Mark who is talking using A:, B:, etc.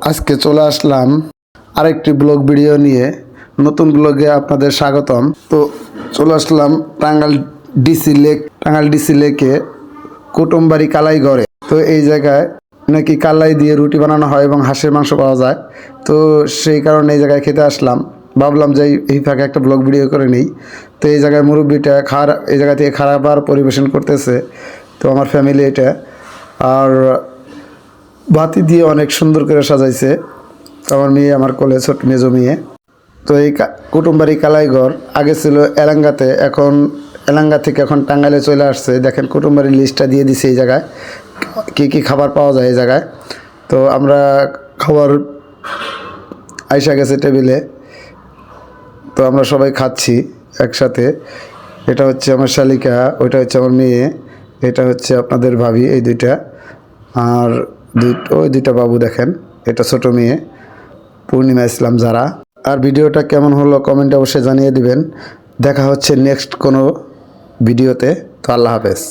A: আজকে চলে আসলাম আরেকটি ব্লগ ভিডিও নিয়ে। নতুন ব্লগে আপনাদের স্বাগতম। তো চলে আসলাম টাঙ্গাইল ডিসি লেকে কুটুমবাড়ি কালাইগড়ে। তো এই জায়গায় নাকি কালাই দিয়ে রুটি বানানো হয় এবং হাঁসের মাংস পাওয়া যায়। তো সেই কারণে এই জায়গায় খেতে আসলাম। ভাবলাম যে এই ফাঁকে একটা ব্লগ ভিডিও করে নিই। তো এই জায়গায় মুরব্বিটা এই জায়গা থেকে খাবার পরিবেশন করতেছে। তো আমার ফ্যামিলি এটা আর বাতি দিয়ে অনেক সুন্দর করে সাজাইছে। আমার মেয়ে, আমার কোলে ছোট মেজো মেয়ে। তো এই কুটুমবাড়ি কালাইঘর আগে ছিল এলাঙ্গাতে, এখন এলাঙ্গা থেকে এখন টাঙ্গাইলে চলে আসছে। দেখেন কুটুমবাড়ির লিস্টটা দিয়ে দিছে এই জায়গায় কী কী খাবার পাওয়া যায় এই জায়গায়। তো আমরা খাবার আইসা গেছে টেবিলে। তো আমরা সবাই খাচ্ছি একসাথে। এটা হচ্ছে আমার শালিকা, ওইটা হচ্ছে আমার মেয়ে, এটা হচ্ছে আপনাদের ভাবি, এই দুইটা। আর ওই দুইটা বাবু দেখেন, এটা ছোট মেয়ে পূর্ণিমা ইসলাম যারা। আর ভিডিওটা কেমন হলো কমেন্টে অবশ্যই জানিয়ে দিবেন। দেখা হচ্ছে নেক্সট কোনো ভিডিওতে। তো আল্লাহ হাফেজ।